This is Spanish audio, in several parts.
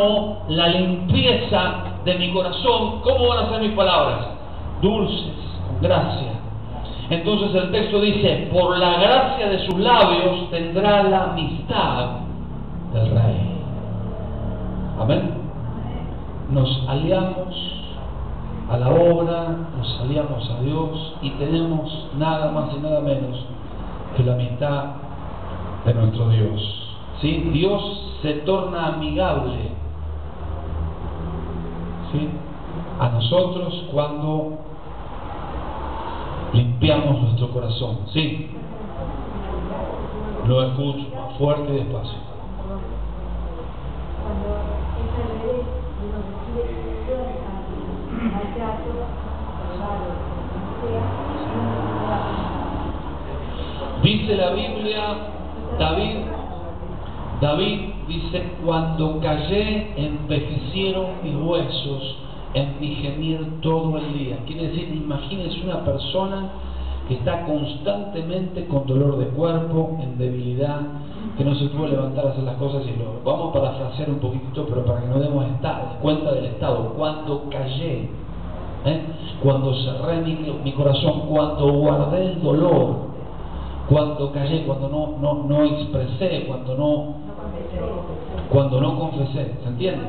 amo la limpieza de mi corazón, ¿cómo van a ser mis palabras? Dulces, con gracia. Entonces el texto dice, por la gracia de sus labios tendrá la amistad del Rey. Amén. Nos aliamos a la obra, nos aliamos a Dios y tenemos nada más y nada menos que la amistad de nuestro Dios. ¿Sí? Dios se torna amigable, ¿sí?, a nosotros cuando limpiamos nuestro corazón. ¿Sí? Lo escucho más fuerte y despacio. Dice la Biblia, David dice, cuando callé envejecieron mis huesos en mi gemir todo el día. Quiere decir, imagínense una persona que está constantemente con dolor de cuerpo, en debilidad, que no se puede levantar a hacer las cosas, y lo vamos a parafrasear un poquitito, pero para que nos demos cuenta del estado. Cuando callé, cuando cerré mi corazón, cuando guardé el dolor, cuando callé, cuando no expresé, cuando no confesé. ¿Se entiende?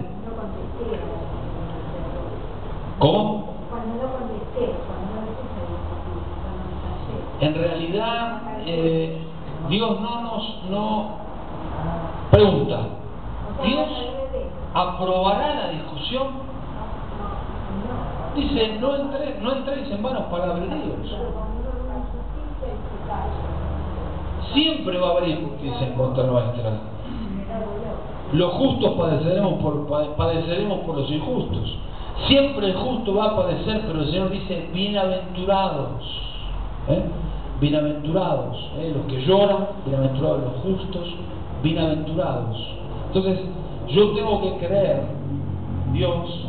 ¿Cómo? En realidad, Dios no pregunta. ¿Dios aprobará la discusión? Dice, no entréis en vanos palabreríos. Siempre va a haber injusticia en contra nuestra. Los justos padeceremos por los injustos. Siempre el justo va a padecer, pero el Señor dice, bienaventurados. Bienaventurados. Los que lloran, bienaventurados los justos, bienaventurados. Entonces, yo tengo que creer en Dios,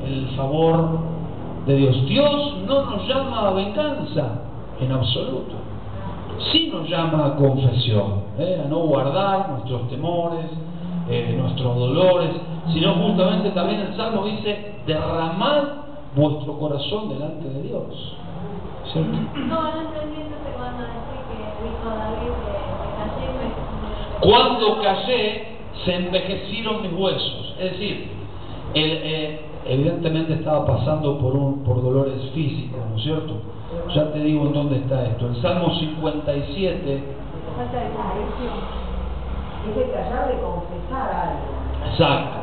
el favor de Dios. Dios no nos llama a venganza, en absoluto. Sí nos llama a confesión, a no guardar nuestros temores, nuestros dolores, sino justamente también el Salmo dice, derramad vuestro corazón delante de Dios. ¿Cierto? No entendiendo cuando dice que dijo David que callé, cuando callé se envejecieron mis huesos. Es decir, evidentemente estaba pasando por dolores físicos, ¿no es cierto? Ya te digo en dónde está esto. El Salmo 57. Falta de confesión. Es el callar de confesar algo. Exacto.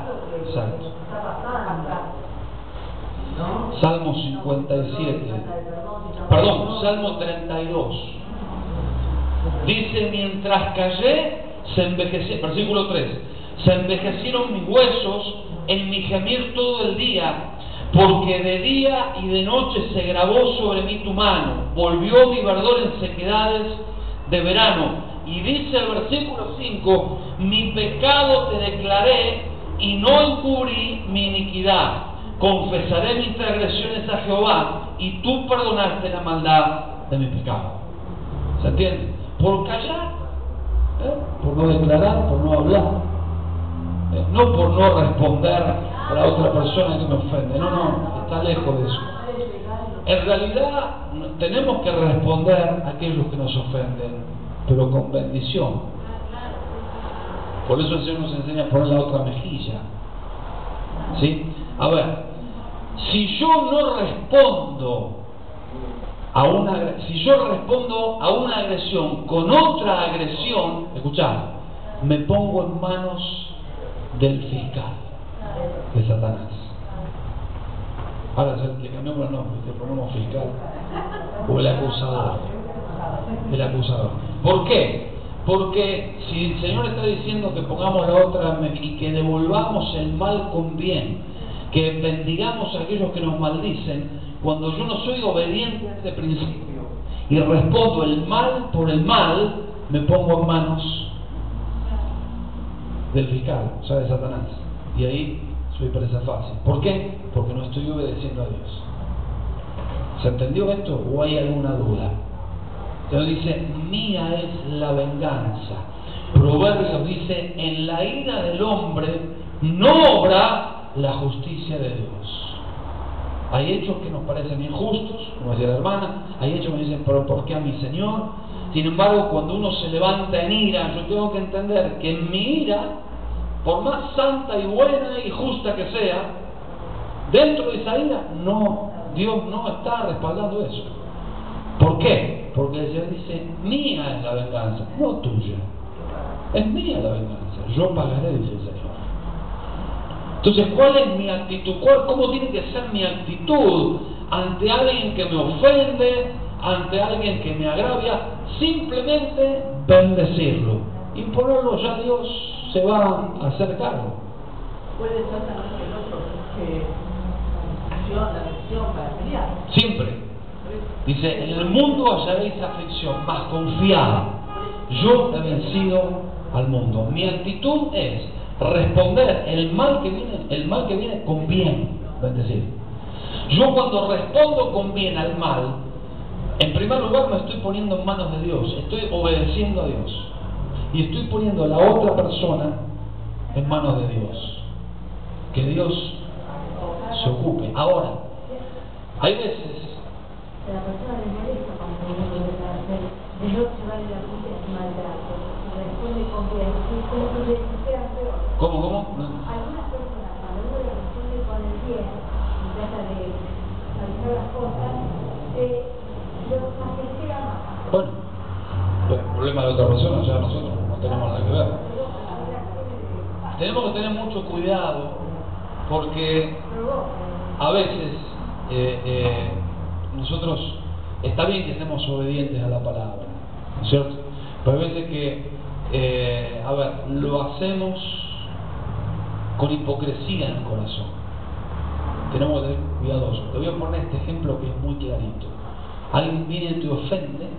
Está pasando. ¿No? Salmo 57. Perdón, Salmo 32. Dice, mientras callé, se envejecieron, versículo 3, se envejecieron mis huesos en mi gemir todo el día, porque de día y de noche se gravó sobre mí tu mano, volvió mi verdor en sequedades de verano. Y dice el versículo 5, mi pecado te declaré y no encubrí mi iniquidad. Confesaré mis transgresiones a Jehová y tú perdonaste la maldad de mi pecado. ¿Se entiende? Por callar, por no declarar, por no hablar, no por no responder a la otra persona que me ofende. No, está lejos de eso. En realidad tenemos que responder a aquellos que nos ofenden, pero con bendición. Por eso el Señor nos enseña a poner la otra mejilla. ¿Sí? A ver, si yo respondo a una agresión con otra agresión, escuchad, me pongo en manos del fiscal, de Satanás. Ahora le cambiamos el nombre, le ponemos fiscal o el acusador. El acusador. ¿Por qué? Porque si el Señor está diciendo que pongamos la otra y que devolvamos el mal con bien, que bendigamos a aquellos que nos maldicen, cuando yo no soy obediente a ese principio y respondo el mal por el mal, me pongo en manos del fiscal, o sea, de Satanás. Y ahí soy presa fácil. ¿Por qué? Porque no estoy obedeciendo a Dios. ¿Se entendió esto o hay alguna duda? Entonces dice, mía es la venganza. Proverbios dice, en la ira del hombre no obra la justicia de Dios. Hay hechos que nos parecen injustos, como decía la hermana, hay hechos que me dicen, pero ¿por qué a mi Señor? Sin embargo, cuando uno se levanta en ira, yo tengo que entender que en mi ira, por más santa y buena y justa que sea, dentro de esa ira, no, Dios no está respaldando eso. ¿Por qué? Porque el Señor dice, mía es la venganza, no tuya. Es mía la venganza, yo pagaré, dice el Señor. Entonces, ¿cuál es mi actitud? ¿Cómo tiene que ser mi actitud ante alguien que me ofende, ante alguien que me agravia? Simplemente bendecirlo y ponerlo, ya Dios se va a hacer cargo. Puede ser también el otro que la bendición para pelear. Siempre. Dice, en el mundo hallaréis aflicción, mas confiad, yo he vencido al mundo. Mi actitud es responder el mal que viene con bien, bendecir. Yo cuando respondo con bien al mal, en primer lugar me estoy poniendo en manos de Dios, estoy obedeciendo a Dios y estoy poniendo a la otra persona en manos de Dios. Que Dios se ocupe. Ahora, hay veces La persona le molesta cuando uno le da de no llevar la justicia es maltrato. Responde con bien. Como que le queda peor. ¿Cómo? No. Algunas personas, cuando uno le responde con el bien y trata de realizar las cosas, lo castiga más. Bueno, el problema de otra persona, ya nosotros no tenemos nada que ver. Tenemos que tener mucho cuidado porque a veces nosotros, está bien que seamos obedientes a la palabra, ¿no es cierto? Pero hay veces que, lo hacemos con hipocresía en el corazón. Tenemos que ser cuidadosos. Te voy a poner este ejemplo que es muy clarito. Alguien viene y te ofende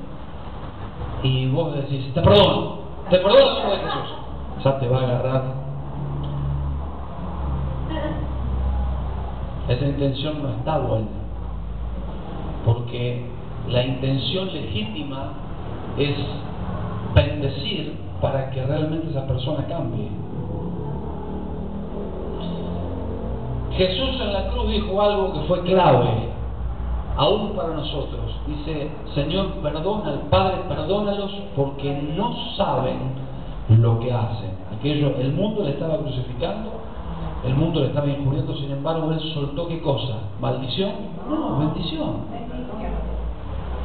y vos decís, te perdono en el nombre de Jesús. Ya te va a agarrar. Esa intención no está buena, porque la intención legítima es bendecir para que realmente esa persona cambie. Jesús en la cruz dijo algo que fue clave, aún para nosotros. Dice, Señor, perdona al Padre, perdónalos porque no saben lo que hacen. El mundo le estaba crucificando, el mundo le estaba injuriando, sin embargo, Él soltó ¿qué cosa? ¿Maldición? No, bendición.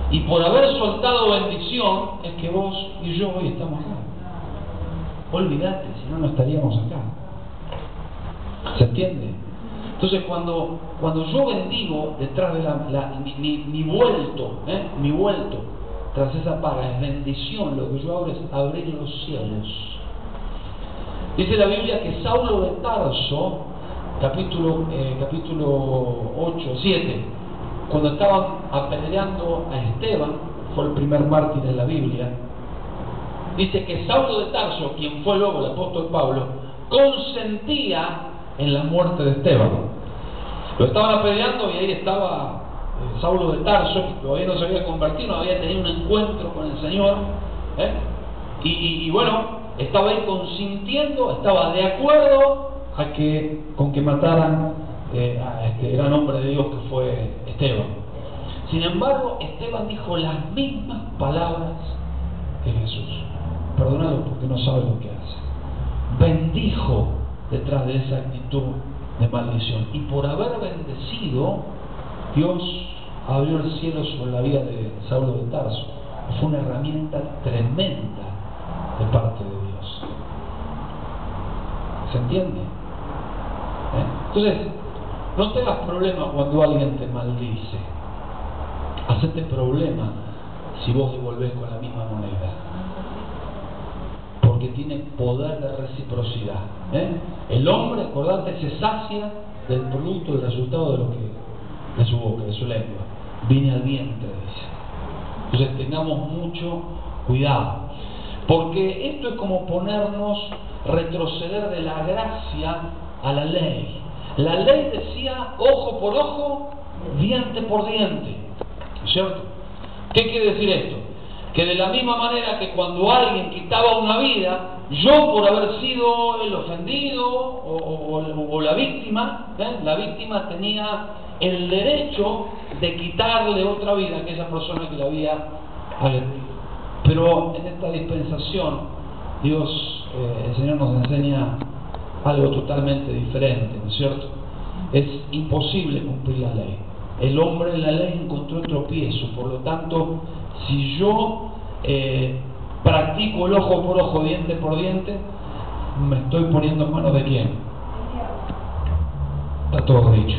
Y por haber soltado bendición, es que vos y yo hoy estamos acá. Olvídate, si no, no estaríamos acá. ¿Se entiende? Entonces, cuando yo bendigo detrás de mi vuelto tras esa paga es bendición, lo que yo hago es abrir los cielos. Dice la Biblia que Saulo de Tarso, capítulo 7, cuando estaban apedreando a Esteban, fue el primer mártir en la Biblia, dice que Saulo de Tarso, quien fue luego el apóstol Pablo, consentía en la muerte de Esteban. Lo estaban apedreando y ahí estaba Saulo de Tarso, que todavía no se había convertido, no había tenido un encuentro con el Señor, y bueno, estaba ahí consintiendo, estaba de acuerdo con que mataran a este gran hombre de Dios que fue Esteban. Sin embargo, Esteban dijo las mismas palabras que Jesús: perdónalo porque no sabe lo que hace. Bendijo detrás de esa actitud de maldición, y por haber bendecido, Dios abrió el cielo sobre la vida de Saulo de Tarso. Fue una herramienta tremenda de parte de Dios. ¿Se entiende? Entonces, no tengas problema cuando alguien te maldice. Hacete problema si vos devolvés con la misma moneda, porque tiene poder de reciprocidad. El hombre, acordate, se sacia del producto, del resultado de su boca, de su lengua. Viene al vientre, dice. Entonces tengamos mucho cuidado, porque esto es como retroceder de la gracia a la ley. La ley decía ojo por ojo, diente por diente, ¿cierto? ¿Qué quiere decir esto? Que de la misma manera que cuando alguien quitaba una vida, yo por haber sido el ofendido o la víctima, la víctima tenía el derecho de quitarle otra vida a aquella persona que la había agredido. Pero en esta dispensación, Dios, el Señor nos enseña algo totalmente diferente, ¿no es cierto? Es imposible cumplir la ley. El hombre en la ley encontró tropiezo, por lo tanto, si yo practico el ojo por ojo, diente por diente, me estoy poniendo en manos de quién. Está todo dicho.